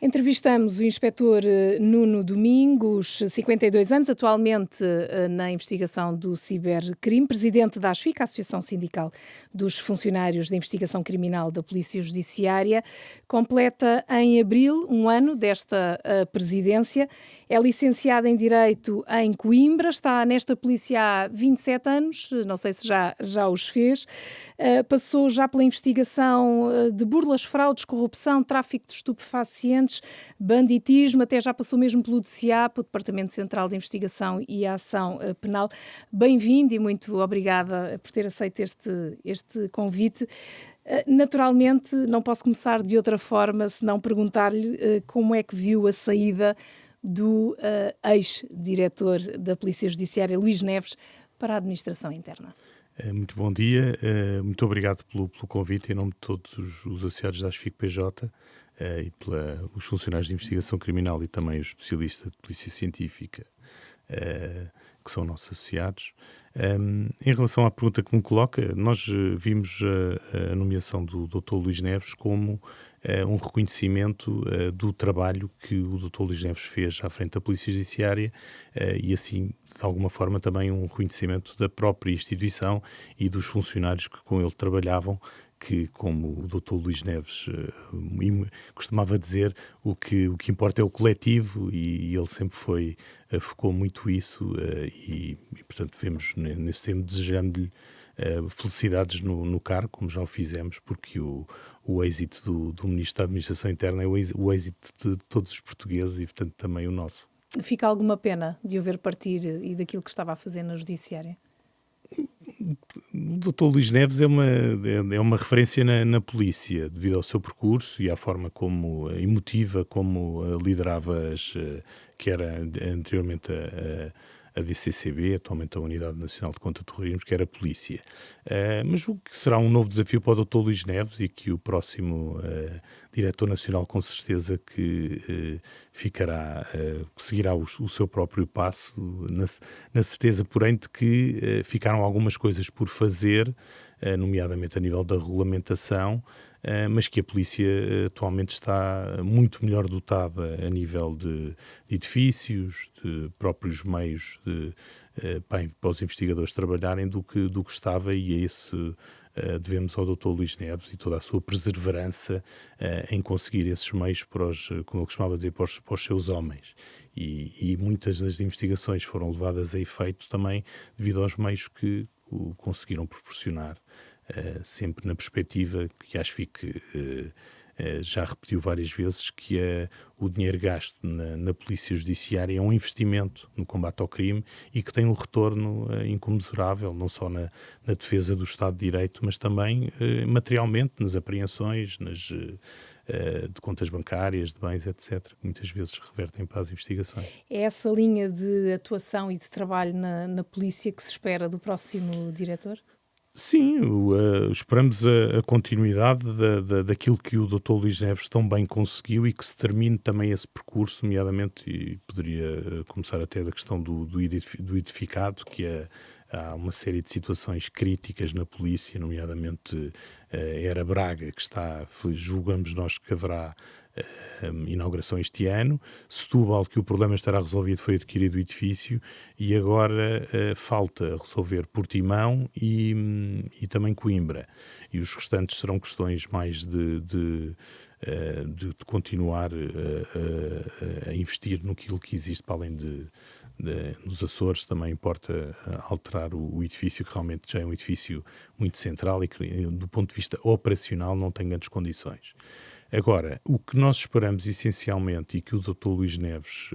Entrevistamos o inspetor Nuno Domingos, 52 anos, atualmente na investigação do cibercrime, presidente da ASFIC, a Associação Sindical dos Funcionários da Investigação Criminal da Polícia Judiciária. Completa em abril um ano desta presidência. É licenciado em Direito em Coimbra, está nesta polícia há 27 anos, não sei se já os fez. Passou já pela investigação de burlas, fraudes, corrupção, tráfico de estupefacientes, banditismo, até já passou mesmo pelo DCAP, o Departamento Central de Investigação e Ação Penal. Bem-vindo e muito obrigada por ter aceito este convite. Naturalmente, não posso começar de outra forma senão perguntar-lhe como é que viu a saída do ex-diretor da Polícia Judiciária, Luís Neves, para a Administração Interna. Muito bom dia, muito obrigado pelo convite em nome de todos os associados da ASFIC PJ e os funcionários de investigação criminal e também os especialistas de polícia científica que são nossos associados. Em relação à pergunta que me coloca, nós vimos a nomeação do Dr. Luís Neves como um reconhecimento do trabalho que o Dr. Luís Neves fez à frente da Polícia Judiciária e assim, de alguma forma, também um reconhecimento da própria instituição e dos funcionários que com ele trabalhavam, que, como o Dr. Luís Neves costumava dizer, o que importa é o coletivo e ele sempre focou muito isso e, portanto, vemos nesse tempo desejando-lhe felicidades no cargo, como já o fizemos, porque o êxito do Ministro da Administração Interna é o êxito de todos os portugueses e, portanto, também o nosso. Fica alguma pena de o ver partir e daquilo que estava a fazer na Judiciária? O Dr. Luís Neves é uma referência na polícia, devido ao seu percurso e à forma como emotiva, como liderava que era anteriormente a DCCB, atualmente a Unidade Nacional de Contra-Terrorismo, que era a polícia. Mas o que será um novo desafio para o Dr. Luís Neves e que o próximo Diretor Nacional com certeza que seguirá o seu próprio passo, na certeza, porém, de que ficaram algumas coisas por fazer, nomeadamente a nível da regulamentação, mas que a polícia atualmente está muito melhor dotada a nível de edifícios, de próprios meios para os investigadores trabalharem do que estava, e a esse devemos ao Dr. Luís Neves e toda a sua perseverança em conseguir esses meios como ele costumava dizer, para os seus homens. E muitas das investigações foram levadas a efeito também devido aos meios que o conseguiram proporcionar, sempre na perspectiva que acho que já repetiu várias vezes, que o dinheiro gasto na Polícia Judiciária é um investimento no combate ao crime e que tem um retorno incomensurável, não só na defesa do Estado de Direito, mas também materialmente nas apreensões, de contas bancárias, de bens, etc., que muitas vezes revertem para as investigações. É essa linha de atuação e de trabalho na polícia que se espera do próximo diretor? Sim, esperamos a continuidade daquilo que o Dr. Luís Neves tão bem conseguiu e que se termine também esse percurso, nomeadamente, e poderia começar até da questão do edificado, que há uma série de situações críticas na polícia, nomeadamente Era Braga, que julgamos nós que haverá inauguração este ano. Setúbal, que o problema estará resolvido, foi adquirido o edifício, e agora falta resolver Portimão e também Coimbra. E os restantes serão questões mais de continuar a investir naquilo que existe para além nos Açores. Também importa alterar o edifício, que realmente já é um edifício muito central e que, do ponto de vista operacional, não tem grandes condições. Agora, o que nós esperamos essencialmente e que o Dr. Luís Neves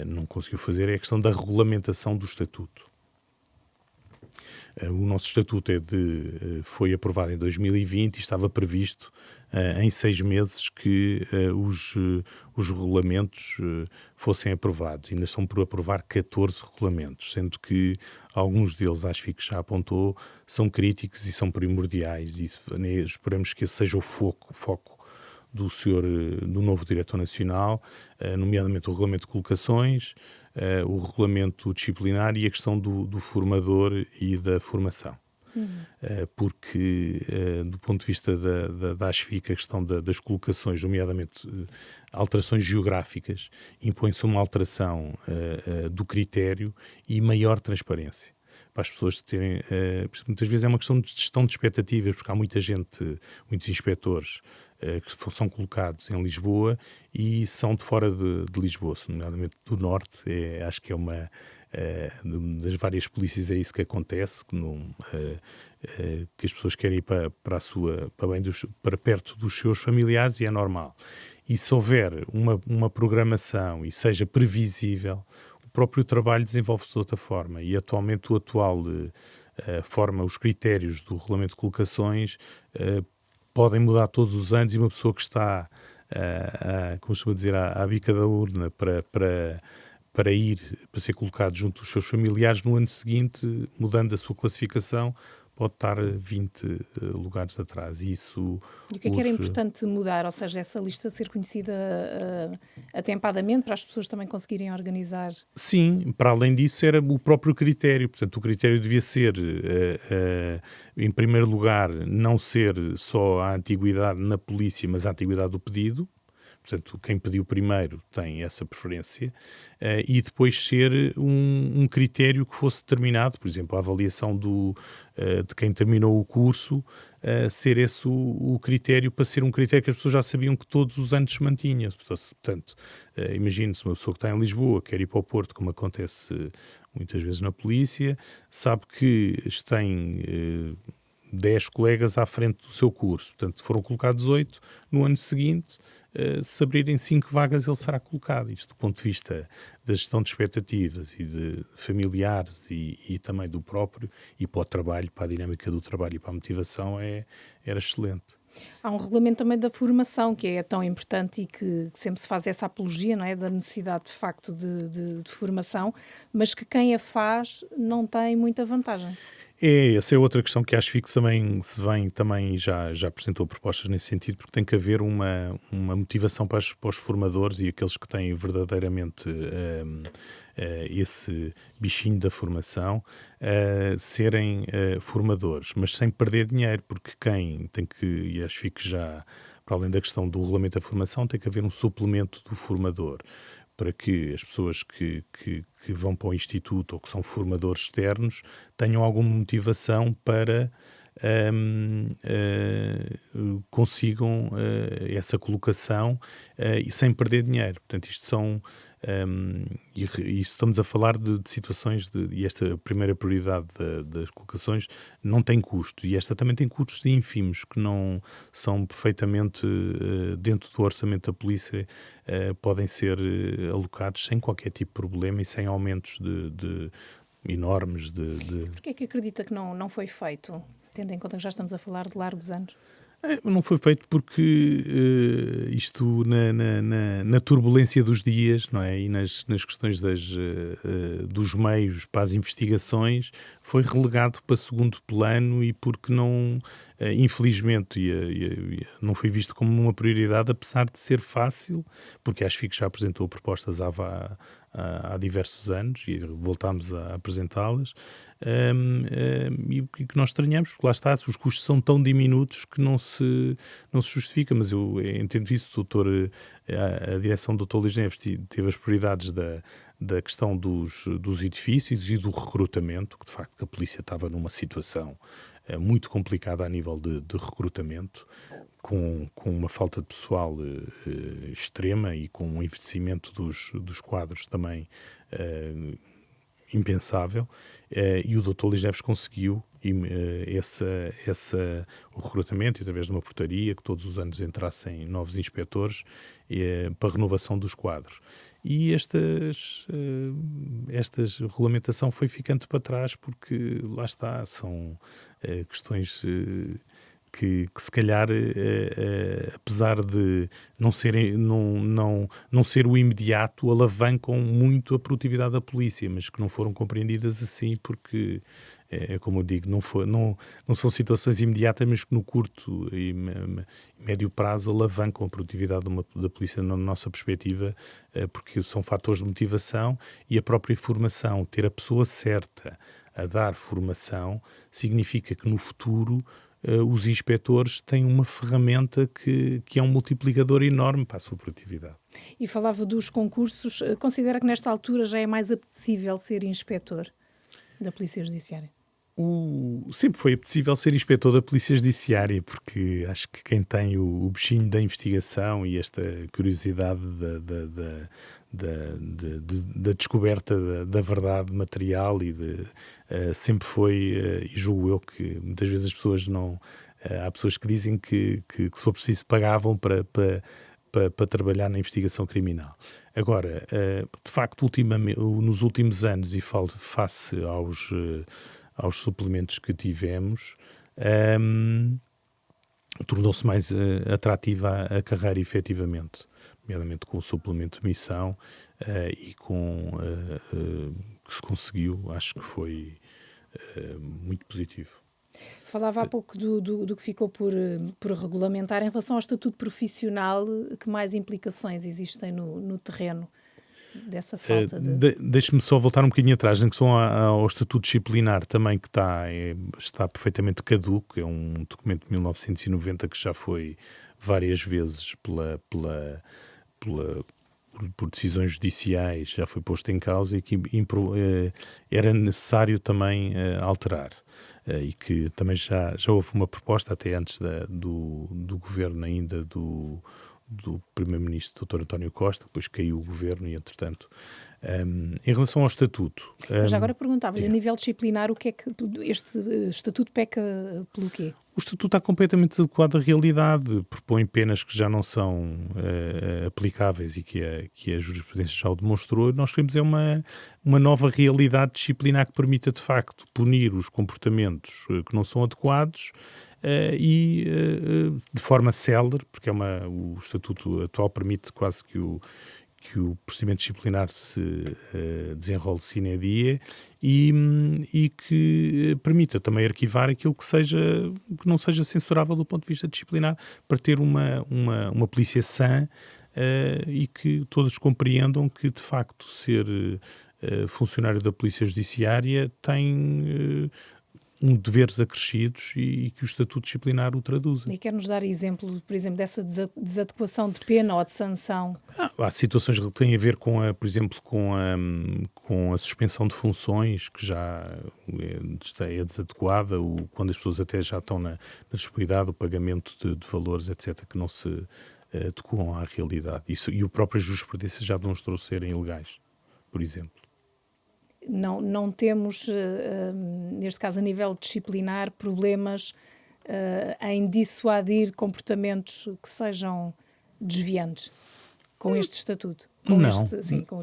não conseguiu fazer é a questão da regulamentação do Estatuto. O nosso Estatuto foi aprovado em 2020 e estava previsto em 6 meses que os regulamentos fossem aprovados. Ainda estão por aprovar 14 regulamentos, sendo que alguns deles, acho que já apontou, são críticos e são primordiais, e esperamos que esse seja o foco do novo Diretor Nacional, nomeadamente o Regulamento de Colocações, o Regulamento Disciplinar e a questão do formador e da formação. porque do ponto de vista da ASFIC, a questão das colocações, nomeadamente alterações geográficas, impõe-se uma alteração do critério e maior transparência. Para as pessoas terem, muitas vezes é uma questão de gestão de expectativas, porque há muita gente, muitos inspectores que são colocados em Lisboa e são de fora de Lisboa, nomeadamente do Norte. Acho que é uma das várias polícias, é isso que acontece, que as pessoas querem ir para perto dos seus familiares, e é normal. E se houver uma programação e seja previsível, o próprio trabalho desenvolve-se de outra forma, e atualmente o atual forma, os critérios do regulamento de colocações podem mudar todos os anos, e uma pessoa que está, como se costuma dizer, à bica da urna para ser colocado junto dos seus familiares, no ano seguinte, mudando a sua classificação, pode estar 20 lugares atrás. E isso, e o que é que era importante mudar? Ou seja, essa lista ser conhecida atempadamente, para as pessoas também conseguirem organizar? Sim, para além disso era o próprio critério. Portanto, o critério devia ser, em primeiro lugar, não ser só a antiguidade na polícia, mas a antiguidade do pedido. Portanto, quem pediu primeiro tem essa preferência, e depois ser um critério que fosse determinado, por exemplo, a avaliação de quem terminou o curso, ser esse o critério, para ser um critério que as pessoas já sabiam que todos os anos se mantinha. Portanto, imagine-se uma pessoa que está em Lisboa, quer ir para o Porto, como acontece muitas vezes na polícia, sabe que tem 10 colegas à frente do seu curso, portanto foram colocados 8, no ano seguinte, se abrirem 5 vagas, ele será colocado. Isto do ponto de vista da gestão de expectativas e de familiares e também do próprio, e para o trabalho, para a dinâmica do trabalho e para a motivação, era excelente. Há um regulamento também da formação, que é tão importante e que sempre se faz essa apologia, não é, da necessidade de facto de formação, mas que quem a faz não tem muita vantagem. Essa é outra questão que acho que também já apresentou propostas nesse sentido, porque tem que haver uma motivação para os formadores e aqueles que têm verdadeiramente esse bichinho da formação, serem formadores, mas sem perder dinheiro, porque quem tem que, e acho que já, para além da questão do regulamento da formação, tem que haver um suplemento do formador, para que as pessoas que vão para o Instituto ou que são formadores externos tenham alguma motivação para consigam essa colocação e sem perder dinheiro. Portanto, isto são... e estamos a falar de situações e esta primeira prioridade das colocações não tem custos, e esta também tem custos ínfimos que não são perfeitamente dentro do orçamento da polícia, podem ser alocados sem qualquer tipo de problema e sem aumentos enormes Porquê é que acredita que não foi feito, tendo em conta que já estamos a falar de largos anos? Não foi feito porque isto na turbulência dos dias, não é? E nas questões dos meios para as investigações, foi relegado para segundo plano, e porque não, infelizmente, não foi visto como uma prioridade, apesar de ser fácil, porque acho que já apresentou propostas há diversos anos e voltámos a apresentá-las, e o que nós estranhamos, porque lá está, os custos são tão diminutos que não se justifica. Mas eu entendo isso, a direção do Dr. Luís Neves teve as prioridades da questão dos edifícios e do recrutamento, que de facto a polícia estava numa situação muito complicada a nível de recrutamento, com uma falta de pessoal extrema, e com um envelhecimento dos quadros também impensável, e o Dr. Luís Neves conseguiu o recrutamento, através de uma portaria, que todos os anos entrassem novos inspectores para a renovação dos quadros. E esta regulamentação foi ficando para trás, porque lá está, são questões que se calhar, apesar de não ser o imediato, alavancam muito a produtividade da polícia, mas que não foram compreendidas assim, porque, como eu digo, não são situações imediatas, mas que no curto e médio prazo alavancam a produtividade da polícia, na nossa perspectiva, porque são fatores de motivação, e a própria informação, ter a pessoa certa a dar formação, significa que no futuro os inspectores têm uma ferramenta que é um multiplicador enorme para a sua produtividade. E falava dos concursos. Considera que nesta altura já é mais apetecível ser inspetor da Polícia Judiciária? Sempre foi apetecível ser inspetor da Polícia Judiciária, porque acho que quem tem o bichinho da investigação e esta curiosidade da descoberta da verdade material sempre foi, e julgo eu que muitas vezes as pessoas não... há pessoas que dizem que se for preciso pagavam para trabalhar na investigação criminal. Agora, de facto, nos últimos anos, e face aos suplementos que tivemos, tornou-se mais atrativa a carreira, efetivamente, nomeadamente com o suplemento de missão e com que se conseguiu, acho que foi muito positivo. Falava há pouco do que ficou por regulamentar. Em relação ao estatuto profissional, que mais implicações existem no terreno dessa falta de... Deixe-me só voltar um bocadinho atrás, em relação ao estatuto disciplinar também, que está perfeitamente caduco. É um documento de 1990 que já foi várias vezes por decisões judiciais, já foi posto em causa, e que era necessário também alterar. E que também já houve uma proposta até antes do governo ainda do primeiro-ministro Dr. António Costa, depois caiu o governo e, entretanto, em relação ao estatuto... Já agora perguntava-lhe, a nível disciplinar, o que é que este estatuto peca pelo quê? O estatuto está completamente desadequado à realidade, propõe penas que já não são aplicáveis e que a jurisprudência já o demonstrou. Nós queremos uma nova realidade disciplinar que permita, de facto, punir os comportamentos que não são adequados de forma célere, porque o estatuto atual permite quase que o procedimento disciplinar se desenrole sine die e que permita também arquivar aquilo que não seja censurável do ponto de vista disciplinar, para ter uma polícia sã e que todos compreendam que, de facto, ser funcionário da Polícia Judiciária tem deveres acrescidos e que o estatuto disciplinar o traduza. E quer-nos dar exemplo, por exemplo, dessa desadequação de pena ou de sanção? Há situações que têm a ver por exemplo, com a suspensão de funções, que já é desadequada, quando as pessoas até já estão na disponibilidade, o pagamento de valores, etc., que não se adequam à realidade. E o próprio jurisprudência já demonstrou serem ilegais, por exemplo. Não temos, neste caso, a nível disciplinar, problemas em dissuadir comportamentos que sejam desviantes com este estatuto?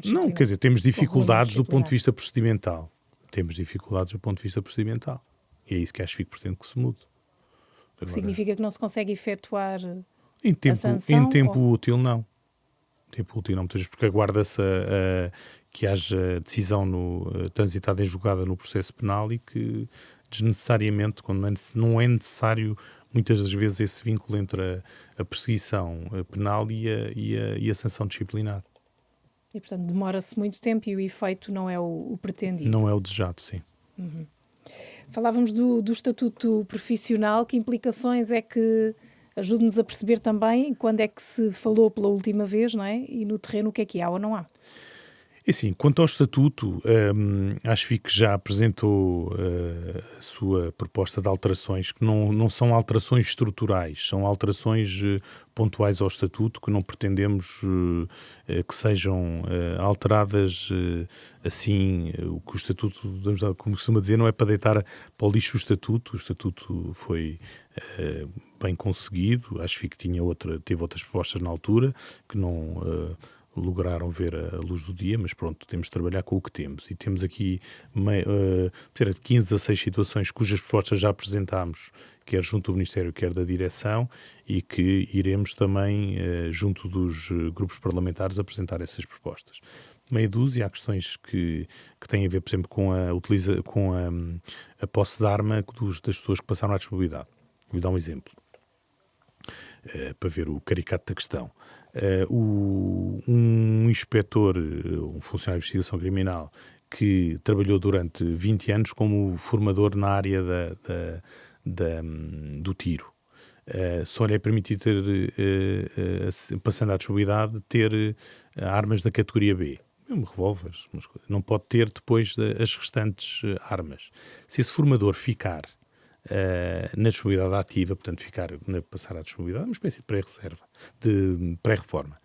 Não, quer dizer, temos dificuldades do ponto de vista procedimental. E é isso que acho que pretendo que se mude. O que significa que não se consegue efetuar a sanção? Em tempo útil, não. Tempo útil, não. Muitas vezes porque aguarda-se que haja decisão transitada em julgada no processo penal e que desnecessariamente, quando não é necessário, muitas das vezes, esse vínculo entre a perseguição penal e a sanção disciplinar. E, portanto, demora-se muito tempo e o efeito não é o pretendido. Não é o desejado, sim. Uhum. Falávamos do estatuto profissional. Que implicações é que... Ajude-nos a perceber também quando é que se falou pela última vez, não é? E no terreno o que há ou não há? É assim, quanto ao estatuto, acho que já apresentou a sua proposta de alterações, que não são alterações estruturais, são alterações pontuais ao estatuto, que não pretendemos que sejam alteradas assim. O que o estatuto, como costuma dizer, não é para deitar para o lixo o estatuto foi bem conseguido. Acho que teve outras propostas na altura que não lograram ver a luz do dia, mas pronto, temos de trabalhar com o que temos. E temos aqui 15 a 6 situações cujas propostas já apresentámos, quer junto do Ministério, quer da Direção, e que iremos também, junto dos grupos parlamentares, apresentar essas propostas. Meia dúzia, há questões que têm a ver, por exemplo, com a posse de arma das pessoas que passaram à disponibilidade. Vou dar um exemplo, para ver o caricato da questão. Um inspetor, um funcionário de investigação criminal, que trabalhou durante 20 anos como formador na área do tiro. Só lhe é permitido ter, passando à disponibilidade, ter armas da categoria B. Mesmo revólveres, não pode ter depois as restantes armas. Se esse formador ficar na disponibilidade ativa, portanto passar à disponibilidade, uma espécie de pré-reserva, de pré-reforma,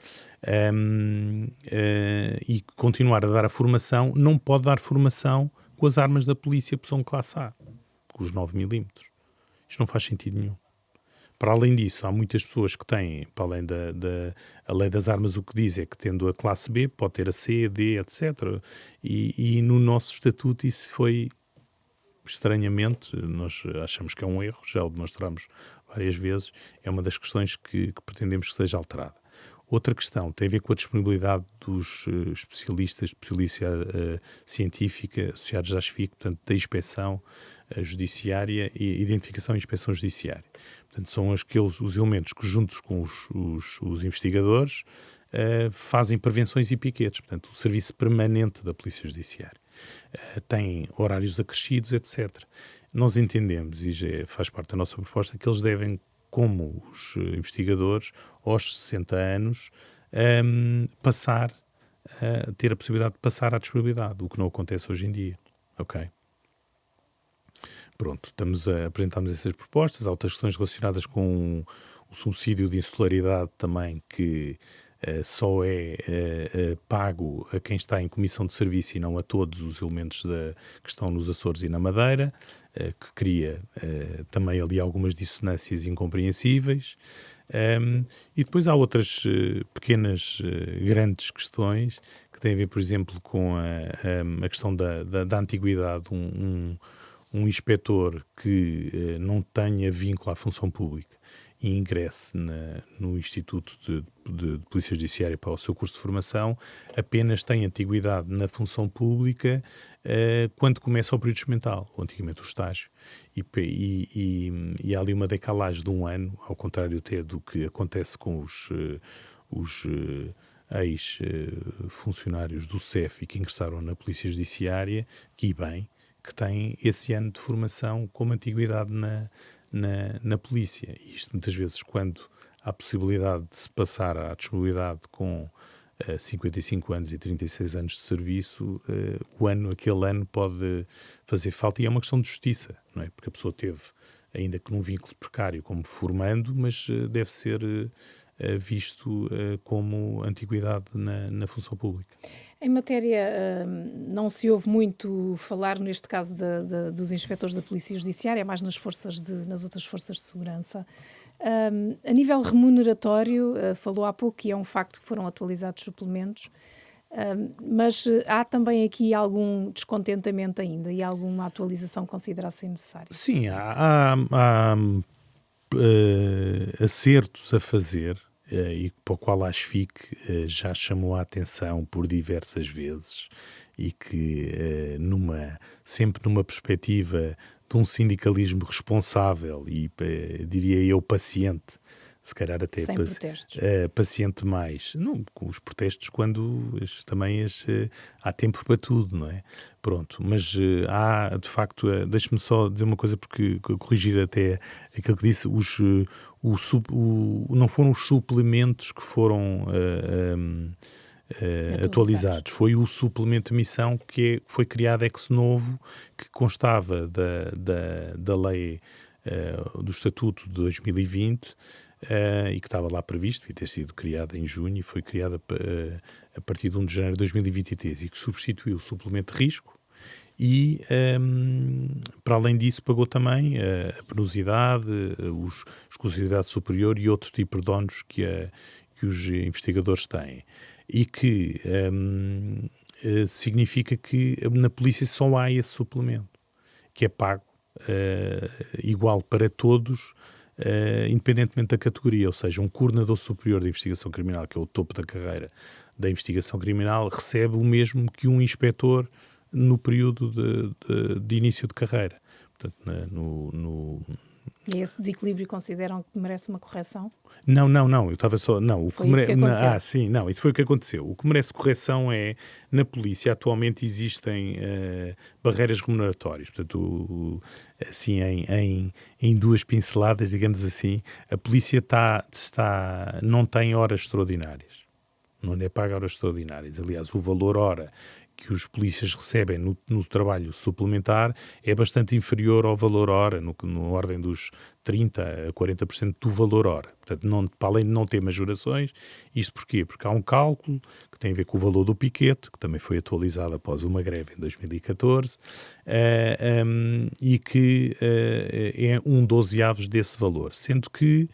e continuar a dar a formação, não pode dar formação com as armas da polícia, que são classe A, com os 9mm. Isto não faz sentido nenhum. Para além disso, há muitas pessoas que têm, para além a lei das armas, o que diz é que, tendo a classe B, pode ter a C, D, etc. E no nosso estatuto isso foi, estranhamente, nós achamos que é um erro, já o demonstramos várias vezes, é uma das questões que pretendemos que seja alterada. Outra questão tem a ver com a disponibilidade dos especialistas de polícia científica associados à SFIC, portanto, da inspeção judiciária e identificação e inspeção judiciária. Portanto, são os elementos que, juntos com os investigadores, fazem prevenções e piquetes. Portanto, o serviço permanente da Polícia Judiciária. Tem horários acrescidos, etc. Nós entendemos, e já faz parte da nossa proposta, que eles devem, como os investigadores, aos 60 anos, ter a possibilidade de passar à disponibilidade, o que não acontece hoje em dia. Ok? Pronto, apresentamos essas propostas. Há outras questões relacionadas com o subsídio de insularidade também, que só é pago a quem está em comissão de serviço e não a todos os elementos que estão nos Açores e na Madeira, que cria também ali algumas dissonâncias incompreensíveis. E depois há outras pequenas, grandes questões que têm a ver, por exemplo, com a questão da antiguidade. Um inspetor que não tenha vínculo à função pública e ingresse no Instituto de Polícia Judiciária para o seu curso de formação, apenas tem antiguidade na função pública quando começa o período experimental, ou antigamente o estágio. E há ali uma decalagem de 1 ano, ao contrário até do que acontece com os ex-funcionários do CEF e que ingressaram na Polícia Judiciária, que têm esse ano de formação como antiguidade na polícia. E isto muitas vezes, quando há a possibilidade de se passar à disponibilidade com 55 anos e 36 anos de serviço, aquele ano pode fazer falta, e é uma questão de justiça, não é? Porque a pessoa teve, ainda que num vínculo precário, como formando, mas deve ser visto como antiguidade na função pública. Em matéria, não se ouve muito falar, neste caso, dos inspectores da Polícia Judiciária, é mais nas outras forças de segurança. A nível remuneratório, falou há pouco, e é um facto que foram atualizados suplementos, mas há também aqui algum descontentamento ainda e alguma atualização considera-se necessária? Sim, há acertos a fazer, e para o qual a SFIC já chamou a atenção por diversas vezes, e que sempre numa perspectiva de um sindicalismo responsável e, diria eu, paciente, se calhar até sem protestos. Paciente mais, não com os protestos, quando há tempo para tudo, não é? Pronto, mas há de facto, deixe-me só dizer uma coisa, porque corrigir até aquilo que disse, não foram os suplementos que foram atualizados, foi o suplemento de missão que foi criado ex novo, que constava da lei do Estatuto de 2020, e que estava lá previsto, devia ter sido criada em junho e foi criada a partir de 1 de janeiro de 2023, e que substituiu o suplemento de risco. E, para além disso, pagou também a penosidade, a exclusividade superior e outro tipo de ónus que os investigadores têm. E que significa que na polícia só há esse suplemento, que é pago igual para todos, independentemente da categoria. Ou seja, um coordenador superior de investigação criminal, que é o topo da carreira da investigação criminal, recebe o mesmo que um inspetor no período de início de carreira. Portanto, E esse desequilíbrio consideram que merece uma correção? Não, eu estava só... Não, Foi isso que aconteceu. sim, não, isso foi o que aconteceu. O que merece correção é, na polícia atualmente existem barreiras remuneratórias, portanto, assim, em duas pinceladas, digamos assim, a polícia não tem horas extraordinárias, não lhe é paga horas extraordinárias. Aliás, o valor hora que os polícias recebem no trabalho suplementar é bastante inferior ao valor hora, no ordem dos 30% a 40% do valor hora. Portanto, para além de não ter majorações, isto porquê? Porque há um cálculo que tem a ver com o valor do piquete, que também foi atualizado após uma greve em 2014, e que é um 12avos desse valor, sendo que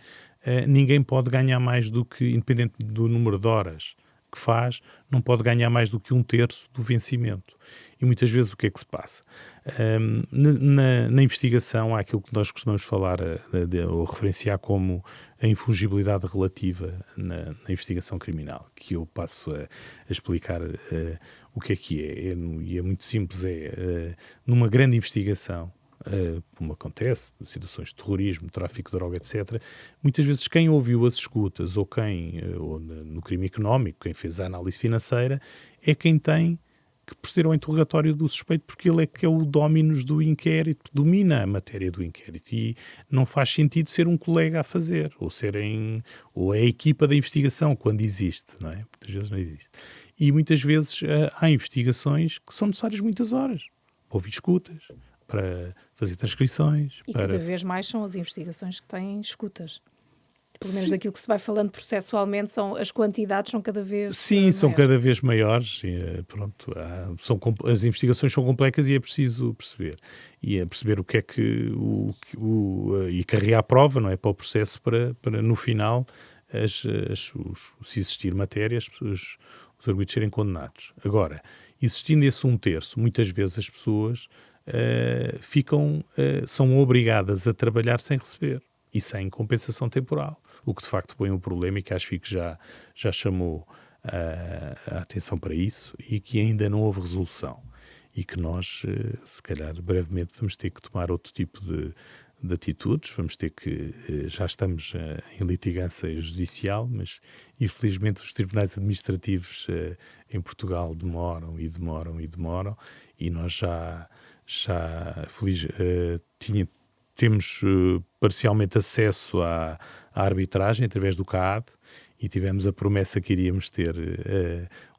ninguém pode ganhar mais do que, independente do número de horas que faz, não pode ganhar mais do que 1/3 do vencimento. E muitas vezes o que é que se passa? Na investigação há aquilo que nós costumamos falar ou referenciar como a infungibilidade relativa na investigação criminal, que eu passo a explicar o que é. E é muito simples, numa grande investigação, como acontece, situações de terrorismo, tráfico de droga, etc., muitas vezes quem ouviu as escutas ou ou no crime económico, quem fez a análise financeira, é quem tem que proceder ao interrogatório do suspeito, porque ele é que é o dominus do inquérito, domina a matéria do inquérito, e não faz sentido ser um colega a fazer, ou a equipa da investigação, quando existe, não é? Muitas vezes não existe. E muitas vezes há investigações que são necessárias muitas horas, para ouvir escutas, para fazer transcrições. E cada vez mais são as investigações que têm escutas. Pelo menos daquilo que se vai falando processualmente, as quantidades são cada vez maiores. São cada vez maiores. E, pronto, as investigações são complexas e é preciso perceber. E é perceber o que é que... e carregar a prova, não é? Para o processo, para no final, se existir matérias, os arguidos serem condenados. Agora, existindo esse 1/3, muitas vezes as pessoas são obrigadas a trabalhar sem receber e sem compensação temporal, o que de facto põe um problema, e que acho que já chamou a atenção para isso, e que ainda não houve resolução, e que nós, se calhar brevemente, vamos ter que tomar outro tipo de atitudes, vamos ter que, já estamos em litigância judicial, mas infelizmente os tribunais administrativos em Portugal demoram, e nós já temos parcialmente acesso à arbitragem através do CAAD, e tivemos a promessa que iríamos ter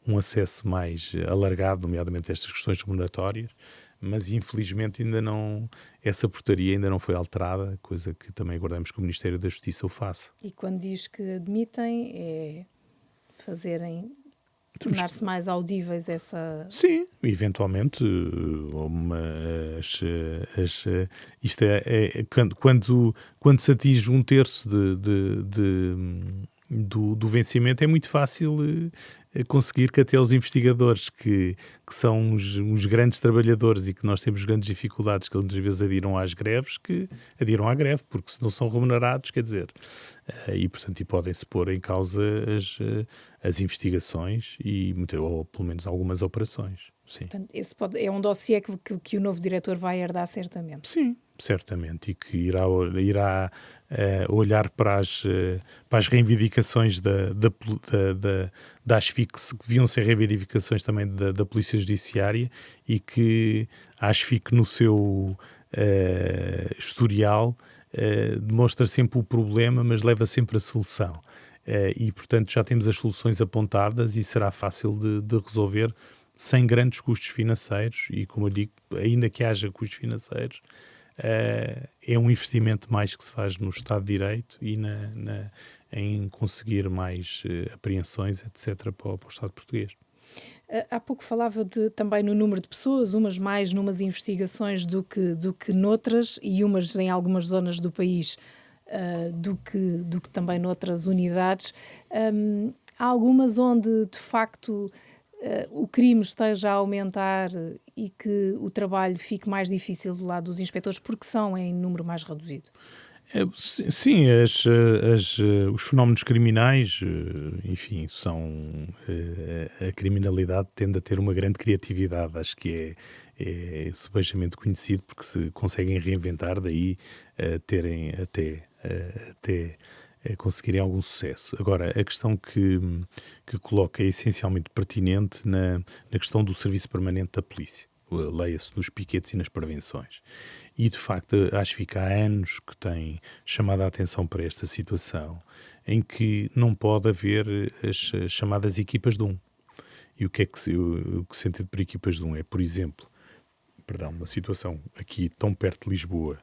um acesso mais alargado, nomeadamente a estas questões remuneratórias, mas infelizmente essa portaria ainda não foi alterada, coisa que também aguardamos que o Ministério da Justiça o faça. E quando diz que admitem, é tornar-se mais audíveis essa... Sim, eventualmente, isto quando se atinge 1/3 do vencimento, é muito fácil conseguir que até os investigadores, que são uns grandes trabalhadores e que nós temos grandes dificuldades, que muitas vezes adiram às greves, que adiram à greve, porque se não são remunerados, quer dizer, e portanto podem-se pôr em causa as investigações ou pelo menos algumas operações. Sim. Portanto, esse é um dossiê que o novo diretor vai herdar certamente. Sim, certamente, e que irá olhar para as reivindicações da ASFIC, que deviam ser reivindicações também da Polícia Judiciária, e que a ASFIC, no seu historial, demonstra sempre o problema, mas leva sempre a solução. E, portanto, já temos as soluções apontadas, e será fácil de resolver sem grandes custos financeiros, e, como eu digo, ainda que haja custos financeiros, é um investimento mais que se faz no Estado de Direito e em conseguir mais apreensões, etc., para o Estado português. Há pouco falava também no número de pessoas, umas mais numas investigações do que noutras, e umas em algumas zonas do país do que também noutras unidades. Há algumas onde, de facto, o crime esteja a aumentar e que o trabalho fique mais difícil do lado dos inspectores, porque são em número mais reduzido. Sim, os fenómenos criminais, enfim, a criminalidade tende a ter uma grande criatividade, acho que é subejamente conhecido, porque se conseguem reinventar, daí terem até conseguirem algum sucesso. Agora, a questão que coloca é essencialmente pertinente na questão do serviço permanente da polícia. Leia-se nos piquetes e nas prevenções. E, de facto, acho que há anos que tem chamado a atenção para esta situação, em que não pode haver as chamadas equipas de um. E o que é que se entende por equipas de um? É, por exemplo, uma situação aqui tão perto de Lisboa,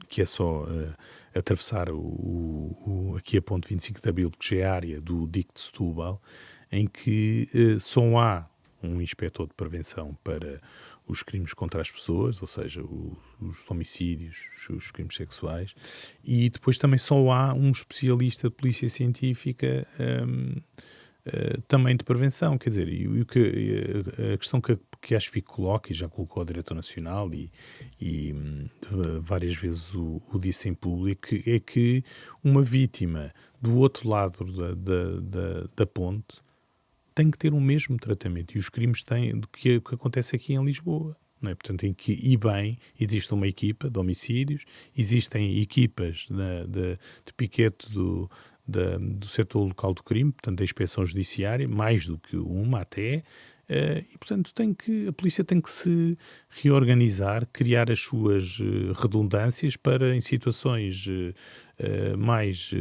que é só atravessar aqui a ponte 25 de Abril, que já é a área do dique de Setúbal, em que só há um inspetor de prevenção para os crimes contra as pessoas, ou seja, os homicídios, os crimes sexuais, e depois também só há um especialista de polícia científica também de prevenção. Quer dizer, a questão que acho que coloca, e já colocou o Diretor Nacional e várias vezes o disse em público, é que uma vítima do outro lado da ponte tem que ter o mesmo tratamento, e os crimes têm do que acontece aqui em Lisboa. Não é? Portanto, em que, e bem, existe uma equipa de homicídios, existem equipas de piquete do setor local do crime, portanto, da inspeção judiciária, mais do que uma até, e, portanto, a polícia tem que se reorganizar, criar as suas redundâncias para, em situações mais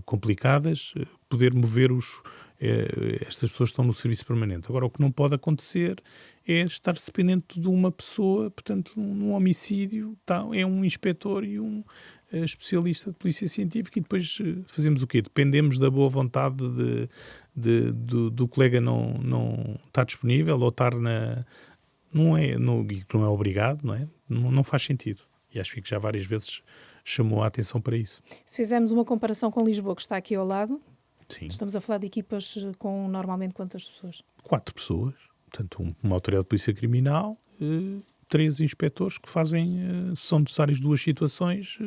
complicadas, poder mover estas pessoas que estão no serviço permanente. Agora, o que não pode acontecer é estar-se dependente de uma pessoa, portanto, num homicídio, é um inspetor e um especialista de polícia científica, e depois fazemos o quê? Dependemos da boa vontade do colega não estar disponível ou estar não é obrigado, não é? Não faz sentido. E acho que já várias vezes chamou a atenção para isso. Se fizermos uma comparação com Lisboa, que está aqui ao lado, sim, estamos a falar de equipas com normalmente quantas pessoas? 4 pessoas. Portanto, uma autoridade de polícia criminal, 3 inspectores que fazem, se são necessárias 2 situações,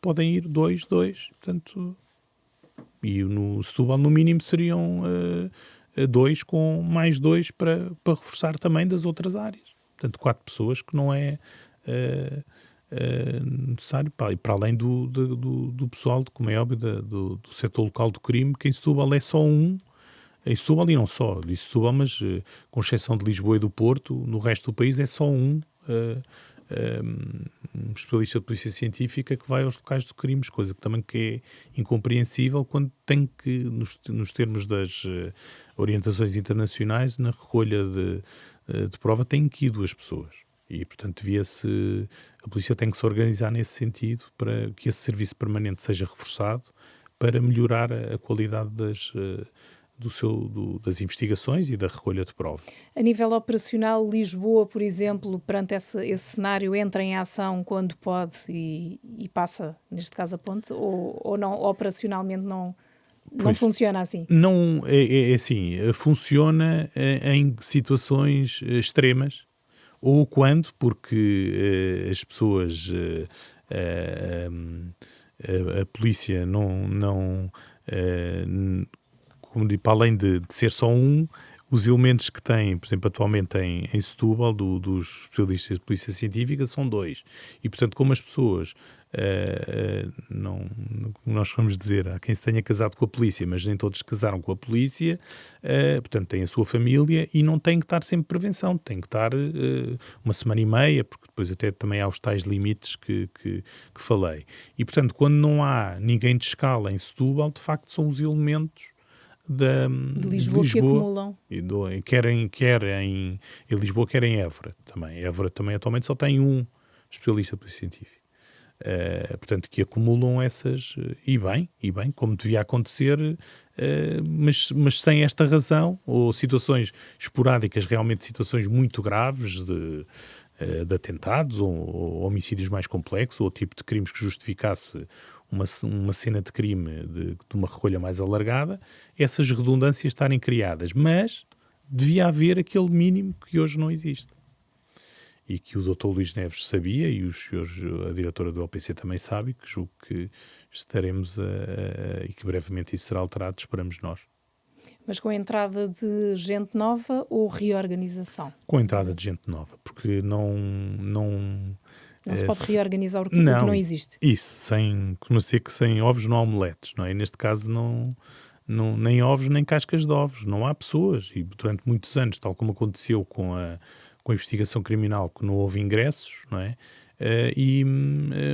podem ir 2, portanto, e no Setúbal no mínimo seriam 2 com mais 2 para reforçar também das outras áreas. Portanto, 4 pessoas que não é necessário, e para além do pessoal, como é óbvio, do setor local do crime, que em Setúbal é só um. Em Setúbal, e não só de Setúbal, mas com exceção de Lisboa e do Porto, no resto do país é só um especialista de polícia científica que vai aos locais de crimes, coisa que também que é incompreensível quando tem que, nos termos das orientações internacionais, na recolha de prova, tem que ir 2 pessoas. E, portanto, a polícia tem que se organizar nesse sentido para que esse serviço permanente seja reforçado para melhorar a qualidade das investigações e da recolha de prova. A nível operacional, Lisboa, por exemplo, perante esse cenário, entra em ação quando pode e passa, neste caso, a ponte, ou não, operacionalmente não funciona assim? Não, é assim, funciona em situações extremas, ou quando, porque as pessoas, a polícia como digo, para além de ser só um, os elementos que tem, por exemplo, atualmente em Setúbal, dos especialistas de polícia científica, são 2. E, portanto, como as pessoas, como nós vamos dizer, há quem se tenha casado com a polícia, mas nem todos casaram com a polícia, portanto, têm a sua família e não têm que estar sempre prevenção, têm que estar uma semana e meia, porque depois até também há os tais limites que falei. E, portanto, quando não há ninguém de escala em Setúbal, de facto, são os elementos de Lisboa que acumulam. Quer em Lisboa, quer em Évora também. Évora também atualmente só tem um especialista de polícia científica. Portanto, que acumulam essas, e bem, como devia acontecer, mas sem esta razão, ou situações esporádicas, realmente situações muito graves de atentados ou homicídios mais complexos, ou tipo de crimes que justificasse uma cena de crime de uma recolha mais alargada, essas redundâncias estarem criadas. Mas devia haver aquele mínimo que hoje não existe. E que o Dr. Luís Neves sabia, e os senhores, a diretora do OPC também sabe, que julgo que estaremos e que brevemente isso será alterado, esperamos nós. Mas com a entrada de gente nova ou reorganização? Com a entrada de gente nova, porque Não se pode reorganizar o que não existe. Isso, como sei que sem ovos não há omeletes, não é? Neste caso nem ovos nem cascas de ovos, não há pessoas e durante muitos anos, tal como aconteceu com a investigação criminal, que não houve ingressos, não é?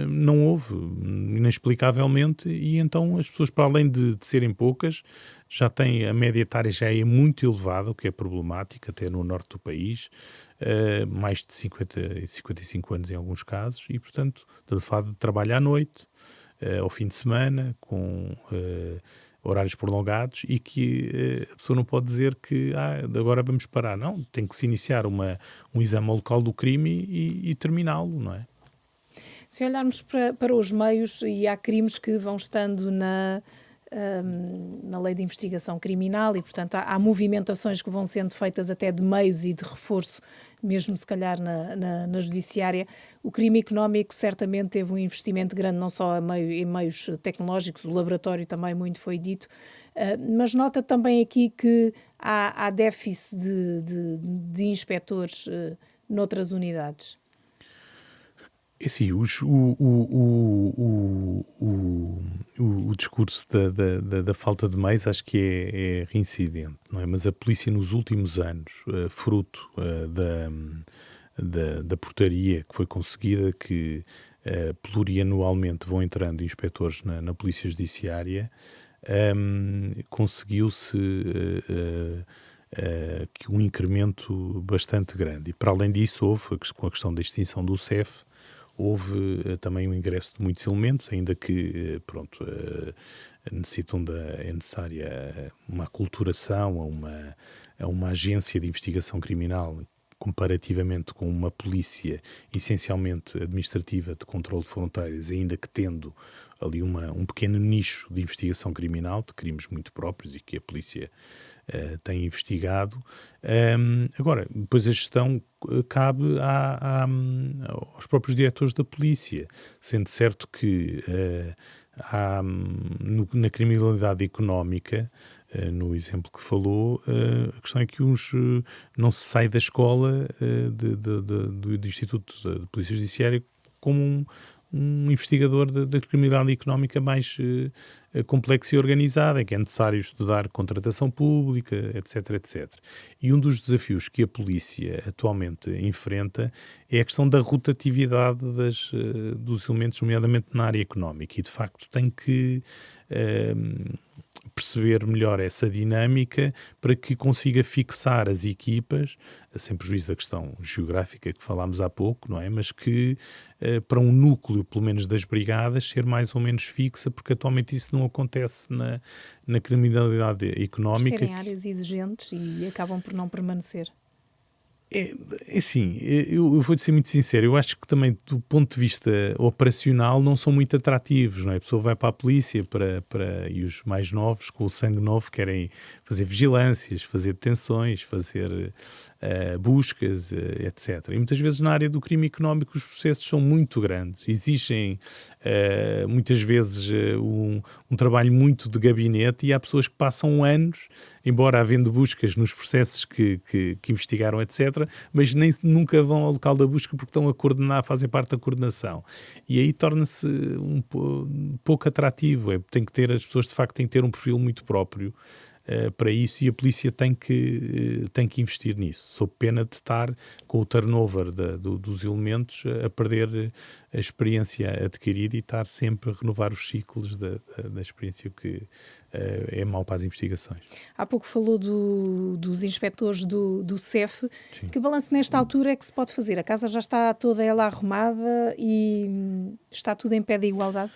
Não houve, inexplicavelmente, e então as pessoas, para além de serem poucas, já têm, a média etária já é muito elevada, o que é problemático, até no norte do país, mais de 50 e 55 anos em alguns casos, e portanto estamos a falar de trabalho à noite, ao fim de semana, com horários prolongados, e que a pessoa não pode dizer que agora vamos parar. Não, tem que se iniciar um exame ao local do crime e terminá-lo, não é? Se olharmos para os meios, e há crimes que vão estando na lei de investigação criminal e, portanto, há movimentações que vão sendo feitas até de meios e de reforço, mesmo se calhar na judiciária. O crime económico certamente teve um investimento grande, não só em meios tecnológicos, o laboratório também muito foi dito, mas nota também aqui que há déficit de inspectores noutras unidades. É assim, o discurso da falta de meios acho que é reincidente, não é? Mas a polícia nos últimos anos, fruto da portaria que foi conseguida, que plurianualmente vão entrando inspectores na Polícia Judiciária, conseguiu-se que um incremento bastante grande. E para além disso houve, com a questão da extinção do CEF, houve também o ingresso de muitos elementos, ainda que, é necessária uma aculturação a uma agência de investigação criminal, comparativamente com uma polícia essencialmente administrativa de controle de fronteiras, ainda que tendo ali um pequeno nicho de investigação criminal, de crimes muito próprios e que a polícia tem investigado. Agora, depois a gestão cabe aos próprios diretores da polícia, sendo certo que na criminalidade económica, no exemplo que falou, a questão é que não se sai da escola do Instituto de Polícia Judiciária como um investigador da criminalidade económica mais complexa e organizada, em que é necessário estudar contratação pública, etc, etc. E um dos desafios que a polícia atualmente enfrenta é a questão da rotatividade dos elementos, nomeadamente na área económica, e de facto tem que perceber melhor essa dinâmica para que consiga fixar as equipas, sem prejuízo da questão geográfica que falámos há pouco, não é? Mas que para um núcleo, pelo menos das brigadas, ser mais ou menos fixa, porque atualmente isso não acontece na criminalidade económica. Por serem áreas exigentes e acabam por não permanecer. Assim, eu vou-te ser muito sincero, eu acho que também do ponto de vista operacional não são muito atrativos, não é? A pessoa vai para a polícia e os mais novos, com o sangue novo, querem fazer vigilâncias, fazer detenções, fazer buscas, etc. E muitas vezes na área do crime económico os processos são muito grandes, exigem muitas vezes um trabalho muito de gabinete, e há pessoas que passam anos, embora havendo buscas nos processos que investigaram, etc., mas nunca vão ao local da busca porque estão a coordenar, fazem parte da coordenação. E aí torna-se pouco atrativo. As pessoas de facto têm que ter um perfil muito próprio para isso, e a polícia tem que investir nisso, sob pena de estar com o turnover dos elementos a perder a experiência adquirida e estar sempre a renovar os ciclos da experiência, que é mau para as investigações. Há pouco falou dos inspectores do CEF. Sim. Que balanço nesta altura é que se pode fazer? A casa já está toda ela arrumada e está tudo em pé de igualdade?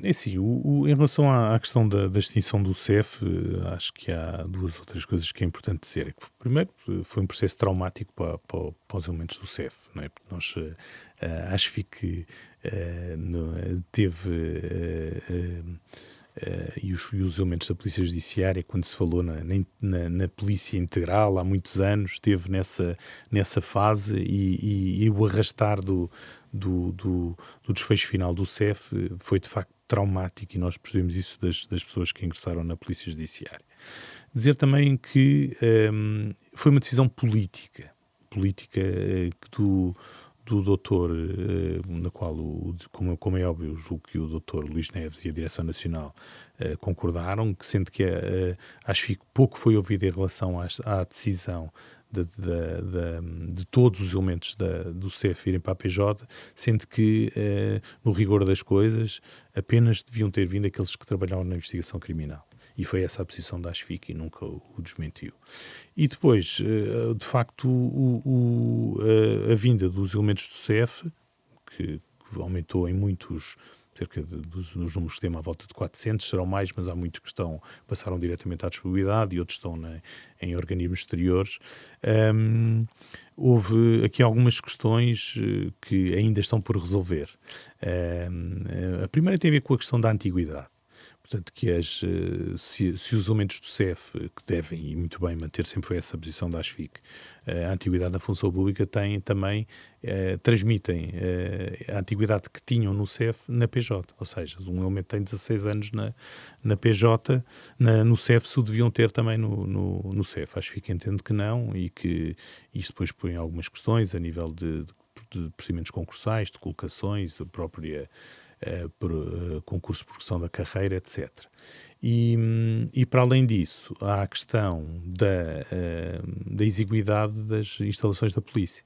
Assim, em relação à questão da extinção do CEF, acho que há duas outras coisas que é importante dizer. Primeiro, foi um processo traumático para os elementos do CEF, não é? Porque nós, acho que teve, e os elementos da Polícia Judiciária, quando se falou na Polícia Integral há muitos anos, esteve nessa fase, e o arrastar do desfecho final do CEF foi de facto traumático, e nós percebemos isso das pessoas que ingressaram na Polícia Judiciária. Dizer também que foi uma decisão política do doutor, na qual, como é óbvio, julgo que o doutor Luís Neves e a Direção Nacional concordaram, sendo que acho que pouco foi ouvido em relação à decisão de todos os elementos do CEF irem para a PJ, sendo que, no rigor das coisas, apenas deviam ter vindo aqueles que trabalharam na investigação criminal. E foi essa a posição da ASFIC e nunca o desmentiu. E depois, de facto, a vinda dos elementos do CEF, que aumentou em muitos, cerca dos números que temos à volta de 400, serão mais, mas há muitos que passaram diretamente à disponibilidade e outros estão em organismos exteriores. Houve aqui algumas questões que ainda estão por resolver. A primeira tem a ver com a questão da antiguidade. Portanto, que se os elementos do CEF, que devem, e muito bem, manter sempre foi essa posição da ASFIC, a antiguidade na função pública transmitem a antiguidade que tinham no CEF na PJ. Ou seja, um elemento tem 16 anos na PJ, no CEF, se o deviam ter também no CEF. A ASFIC entende que não e que isto depois põe algumas questões a nível de procedimentos concursais, de colocações, da própria concurso de progressão da carreira, etc. E para além disso, há a questão da exiguidade das instalações da polícia.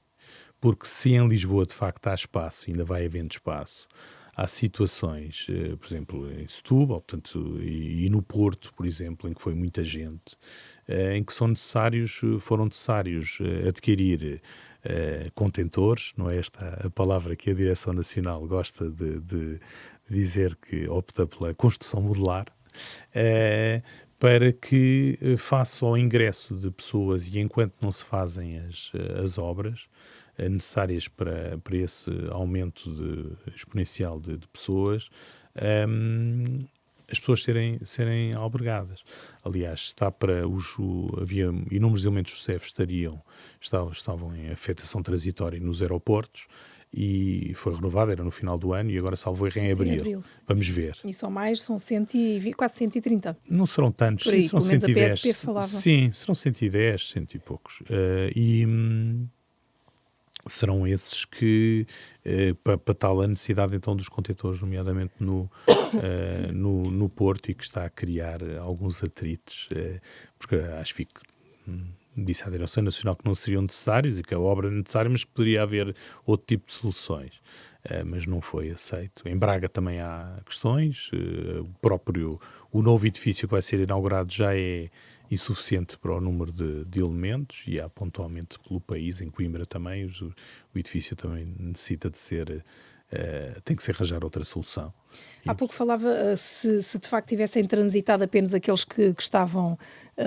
Porque se em Lisboa de facto há espaço, ainda vai havendo espaço, há situações, por exemplo, em Setúbal, portanto, e no Porto, por exemplo, em que foi muita gente, em que foram necessários adquirir contentores, não é esta a palavra que a Direção Nacional gosta de dizer, que opta pela construção modular, para que face ao ingresso de pessoas e enquanto não se fazem as obras necessárias para esse aumento exponencial de pessoas, as pessoas serem albergadas. Aliás, havia inúmeros elementos do CEF estavam em afetação transitória nos aeroportos e foi renovado, era no final do ano, e agora salvo erro em abril. Vamos ver. E são quase 130. Não serão tantos, por aí, serão pelo menos 110. A PSP falava. Sim, serão 110, 100 e poucos. Serão esses que, para tal a necessidade então dos contentores, nomeadamente no Porto, e que está a criar alguns atritos, porque acho que disse à Direção Nacional que não seriam necessários e que a obra é necessária, mas que poderia haver outro tipo de soluções. Mas não foi aceito. Em Braga também há questões, o novo edifício que vai ser inaugurado já é insuficiente para o número de elementos, e há pontualmente pelo país, em Coimbra também, o edifício também necessita de ser, tem que ser arranjar outra solução. Há pouco falava se de facto tivessem transitado apenas aqueles que estavam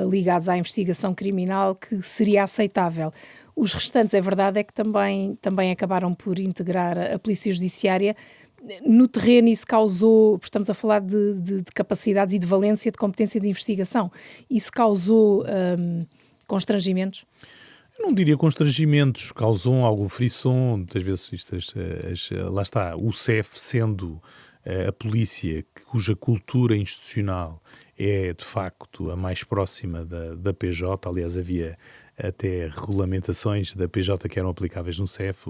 ligados à investigação criminal, que seria aceitável. Os restantes, é verdade, é que também acabaram por integrar a Polícia Judiciária. No terreno isso causou, estamos a falar de capacidades e de valência de competência de investigação, isso causou constrangimentos? Eu não diria constrangimentos, causou algum frisson, muitas vezes lá está, o CEF sendo a polícia cuja cultura institucional é de facto a mais próxima da PJ, aliás havia até regulamentações da PJ que eram aplicáveis no CEF,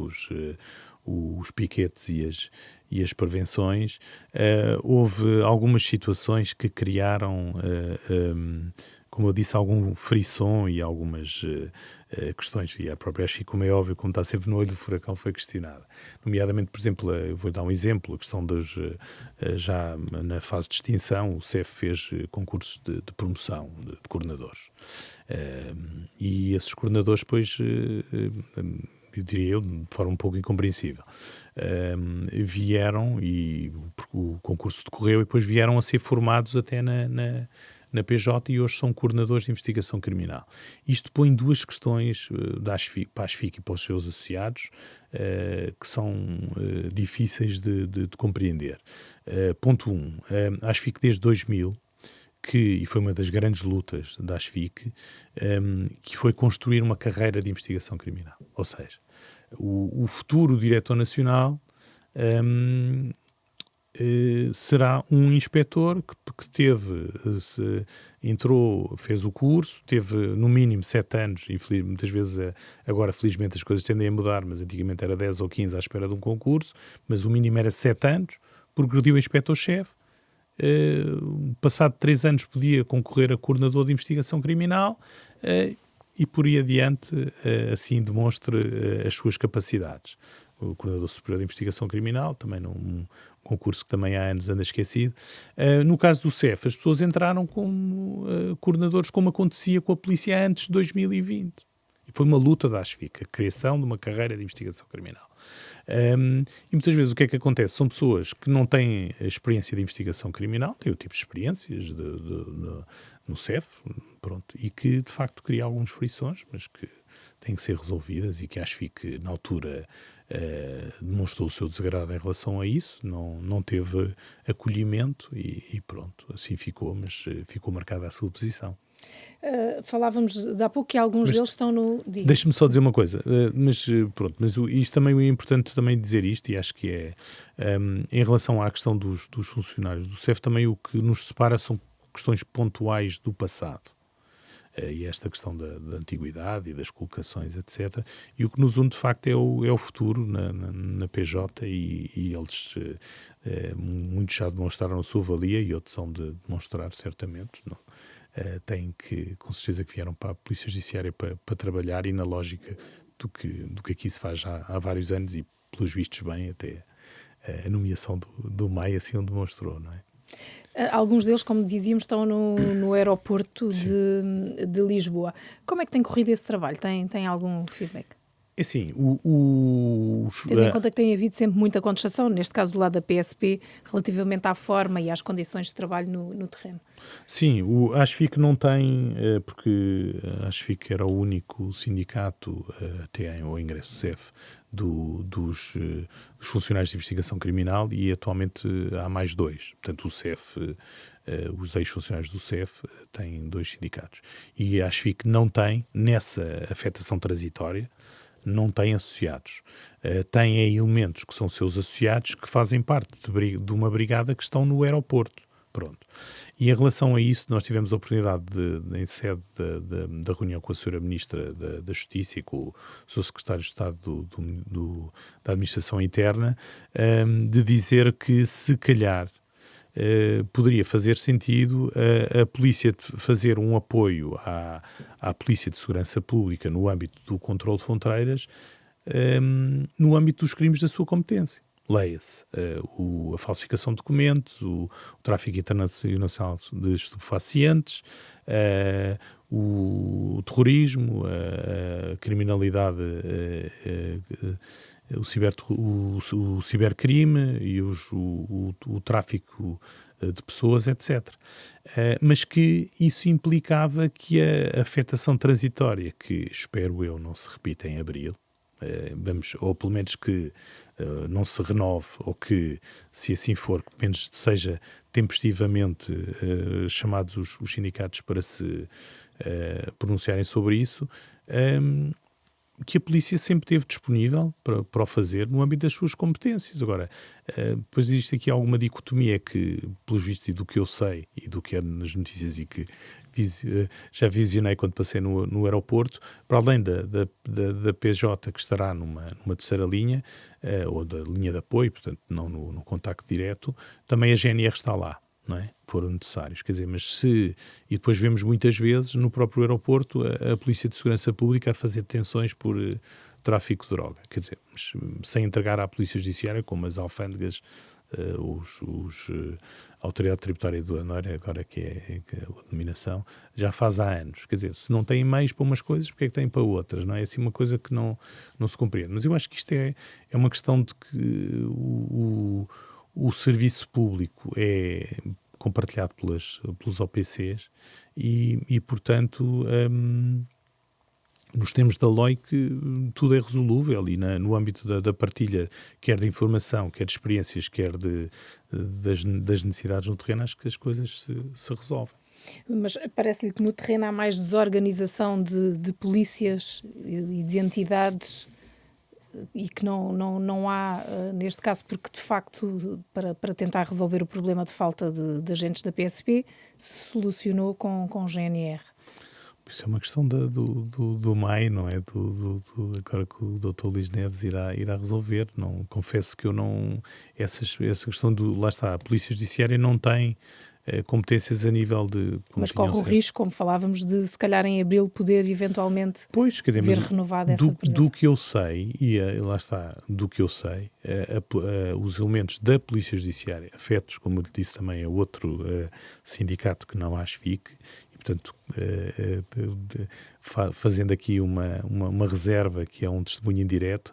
os piquetes e as prevenções. Houve algumas situações que criaram, como eu disse, algum frisson e algumas questões, e a própria ASFIC, como é óbvio, como está sempre no olho do furacão, foi questionada. Nomeadamente, por exemplo, eu vou dar um exemplo, a questão já na fase de extinção, o CEF fez concursos de promoção de coordenadores. E esses coordenadores, depois, eu diria de forma um pouco incompreensível, vieram, e o concurso decorreu, e depois vieram a ser formados até na PJ, e hoje são coordenadores de investigação criminal. Isto põe duas questões para a ASFIC e para os seus associados que são difíceis de compreender. Ponto 1. A ASFIC desde 2000, e foi uma das grandes lutas da ASFIC, que foi construir uma carreira de investigação criminal. Ou seja, o futuro diretor nacional será um inspetor que entrou, fez o curso, teve no mínimo 7 anos, e muitas vezes agora felizmente as coisas tendem a mudar, mas antigamente era 10 ou 15 à espera de um concurso, mas o mínimo era 7 anos, progrediu a inspetor-chefe, passado 3 anos podia concorrer a coordenador de investigação criminal, e por aí adiante assim demonstre as suas capacidades. O Coordenador Superior de Investigação Criminal, também num concurso que também há anos anda esquecido. No caso do CEF, as pessoas entraram como coordenadores, como acontecia com a polícia antes de 2020. E foi uma luta da ASFIC, a criação de uma carreira de investigação criminal. E muitas vezes o que é que acontece? São pessoas que não têm a experiência de investigação criminal, têm o tipo de experiências no CEF, pronto, e que de facto criam alguns frições, mas que têm que ser resolvidas, e que acho que na altura demonstrou o seu desagrado em relação a isso, não teve acolhimento e pronto, assim ficou, mas ficou marcada a sua posição. Falávamos de há pouco que alguns deles estão no... Deixa-me só dizer uma coisa, mas isto também é importante também dizer isto, e acho que é em relação à questão dos funcionários do CEF, também o que nos separa são questões pontuais do passado. E esta questão da antiguidade e das colocações, etc. E o que nos une, de facto, é o futuro na PJ, e eles, muitos já demonstraram a sua valia e outros são de demonstrar, certamente. Não? Têm que, com certeza, que vieram para a Polícia Judiciária para trabalhar, e na lógica do que aqui se faz já há vários anos, e pelos vistos bem, até a nomeação do Maia assim o demonstrou, não é? Alguns deles, como dizíamos, estão no aeroporto de Lisboa. Como é que tem corrido esse trabalho? Tem algum feedback? É assim, tendo em conta que tem havido sempre muita contestação, neste caso do lado da PSP, relativamente à forma e às condições de trabalho no terreno. Sim, a ASFIC não tem, porque a ASFIC era o único sindicato, até ao ingresso do CEF, dos funcionários de investigação criminal, e atualmente há mais 2. Portanto, o CEF, os ex-funcionários do CEF têm 2 sindicatos. E a ASFIC não tem, nessa afetação transitória, não tem associados. Tem elementos que são seus associados, que fazem parte de uma brigada que estão no aeroporto. Pronto. E em relação a isso, nós tivemos a oportunidade, em sede da reunião com a Sra. Ministra da Justiça e com o Sr. Secretário de Estado da Administração Interna, de dizer que, se calhar, poderia fazer sentido a polícia fazer um apoio à Polícia de Segurança Pública no âmbito do controle de fronteiras, no âmbito dos crimes da sua competência. Leia-se a falsificação de documentos, o tráfico internacional de estupefacientes, o terrorismo, a criminalidade, o cibercrime e o tráfico de pessoas, etc. Mas que isso implicava que a afetação transitória, que espero eu não se repita em abril, ou pelo menos que não se renove, ou que, se assim for, que pelo menos seja tempestivamente chamados os sindicatos para se pronunciarem sobre isso, que a polícia sempre esteve disponível para o fazer no âmbito das suas competências. Agora, depois existe aqui alguma dicotomia que, pelos vistos, e do que eu sei e do que é nas notícias, e que já visionei quando passei no aeroporto, para além da PJ, que estará numa terceira linha, ou da linha de apoio, portanto não no contacto direto, também a GNR está lá. Não é? Foram necessários, quer dizer, e depois vemos muitas vezes no próprio aeroporto a Polícia de Segurança Pública a fazer detenções por tráfico de droga, quer dizer, sem entregar à Polícia Judiciária, como as alfândegas, a Autoridade Tributária e Aduaneira, agora que é a denominação, já faz há anos. Quer dizer, se não têm meios para umas coisas, porque é que têm para outras? Não é assim uma coisa que não se compreende. Mas eu acho que isto é uma questão de que o serviço público é compartilhado pelos OPCs e portanto, nos termos da lei, que tudo é resolúvel, e no âmbito da partilha, quer de informação, quer de experiências, quer das necessidades no terreno, acho que as coisas se resolvem. Mas parece-lhe que no terreno há mais desorganização de polícias e de entidades e que não há, neste caso, porque de facto, para tentar resolver o problema de falta de agentes da PSP, se solucionou com GNR. Isso é uma questão do MAI, não é? Agora que o Dr. Luís Neves irá resolver. Não, confesso que eu não. Essa questão lá está, a Polícia Judiciária não tem competências a nível de. Mas corre o risco, como falávamos, de se calhar em abril poder eventualmente ver renovada essa presença. Do que eu sei, lá está, do que eu sei, os elementos da Polícia Judiciária, afetos, como eu disse também, a outro sindicato que não a ASFIC, e portanto, fazendo aqui uma reserva, que é um testemunho indireto,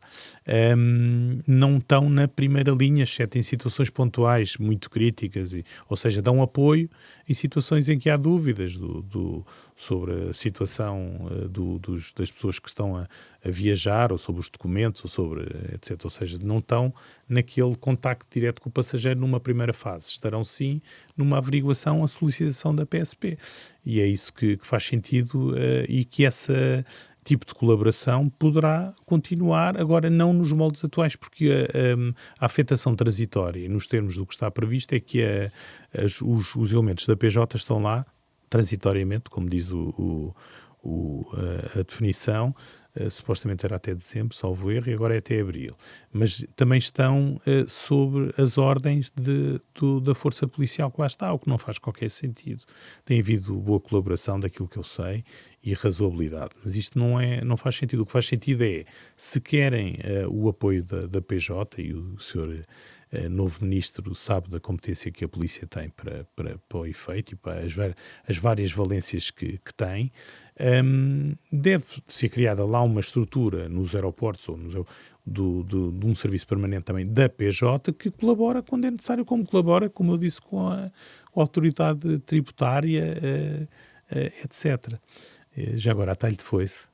não estão na primeira linha, exceto em situações pontuais muito críticas, ou seja, dão apoio em situações em que há dúvidas sobre a situação das pessoas que estão a viajar, ou sobre os documentos, ou sobre etc. Ou seja, não estão naquele contacto direto com o passageiro numa primeira fase. Estarão sim numa averiguação, a solicitação da PSP. E é isso que faz sentido e que esse tipo de colaboração poderá continuar, agora não nos moldes atuais, porque a afetação transitória, nos termos do que está previsto, é que os elementos da PJ estão lá transitoriamente, como diz a definição, supostamente era até dezembro, salvo erro, e agora é até abril. Mas também estão sob as ordens da força policial que lá está, o que não faz qualquer sentido. Tem havido boa colaboração, daquilo que eu sei, e razoabilidade. Mas isto não faz sentido. O que faz sentido é, se querem o apoio da PJ, e o senhor novo ministro sabe da competência que a polícia tem para o efeito e para as várias valências que tem, deve ser criada lá uma estrutura nos aeroportos ou de um serviço permanente também da PJ que colabora quando é necessário, como colabora, como eu disse, com a autoridade tributária, etc. Já agora, a talho de foice,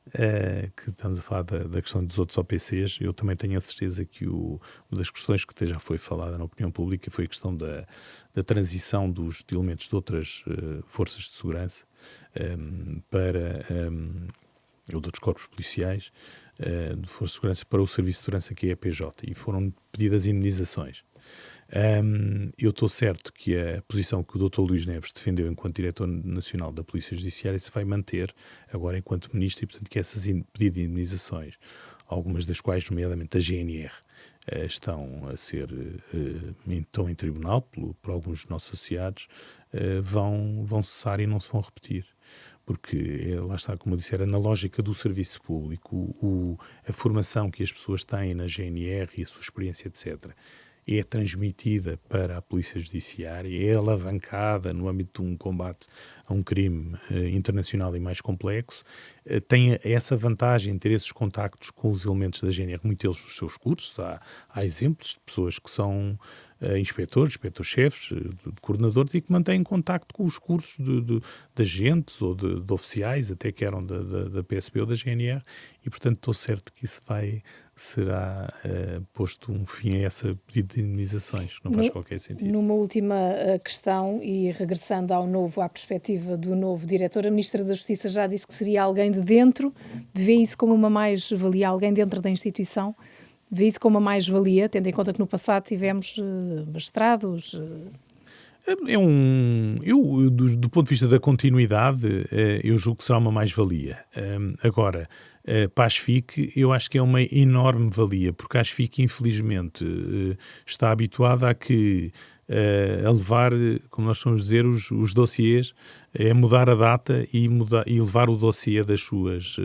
que estamos a falar da questão dos outros OPCs, eu também tenho a certeza que uma das questões que já foi falada na opinião pública foi a questão da transição de elementos de outras forças de segurança ou de outros corpos policiais de forças de segurança para o Serviço de Segurança, que é a PJ, e foram pedidas indenizações. Eu estou certo que a posição que o Dr. Luís Neves defendeu enquanto Diretor Nacional da Polícia Judiciária se vai manter agora enquanto Ministro, e portanto que essas pedidas de indenizações, algumas das quais, nomeadamente a GNR, estão em tribunal por alguns dos nossos associados, vão cessar e não se vão repetir. Porque, lá está, como eu disse, era na lógica do serviço público, a formação que as pessoas têm na GNR e a sua experiência, etc., é transmitida para a Polícia Judiciária, é alavancada no âmbito de um combate a um crime internacional e mais complexo, tem essa vantagem de ter esses contactos com os elementos da GNR, muitos deles nos seus cursos. Há exemplos de pessoas que são inspetores-chefes, coordenadores, e que mantêm contacto com os cursos de agentes ou de oficiais, até que eram da PSP ou da GNR, e portanto estou certo que isso será posto um fim a essa pedido de indenizações. Não faz qualquer sentido. Numa última questão, e regressando à perspectiva do novo diretor, a Ministra da Justiça já disse que seria alguém de dentro. Vê isso como uma mais-valia, alguém dentro da instituição? Vê isso como uma mais-valia, tendo em conta que no passado tivemos magistrados? Do ponto de vista da continuidade, eu julgo que será uma mais-valia. Agora, para a ASFIC, eu acho que é uma enorme valia, porque a ASFIC, infelizmente, está habituada a levar, como nós vamos dizer, os dossiês, mudar a data e levar o dossiê das suas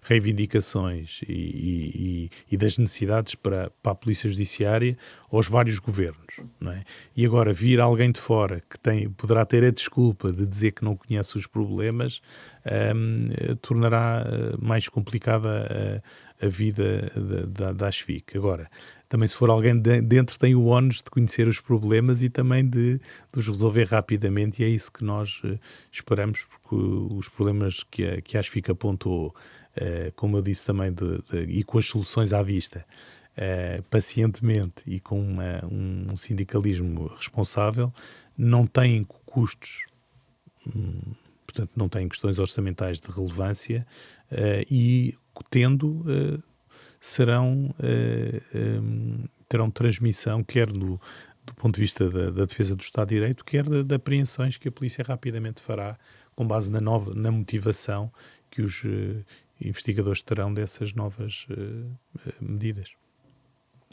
reivindicações e das necessidades para a Polícia Judiciária aos vários governos, não é? E agora vir alguém de fora que poderá ter a desculpa de dizer que não conhece os problemas, tornará mais complicada a vida da ASFIC. Agora, também se for alguém dentro, tem o ónus de conhecer os problemas e também de os resolver rapidamente, e é isso que nós esperamos, porque os problemas que a ASFIC apontou, como eu disse também, e com as soluções à vista, pacientemente e com um sindicalismo responsável, não têm custos, portanto não têm questões orçamentais de relevância, e tendo terão transmissão, quer do ponto de vista da defesa do Estado de Direito, quer de apreensões que a polícia rapidamente fará com base na motivação que os investigadores terão dessas novas medidas.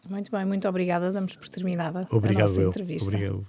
Muito bem, muito obrigada. Damos por terminada a Obrigado, nossa entrevista. Obrigado.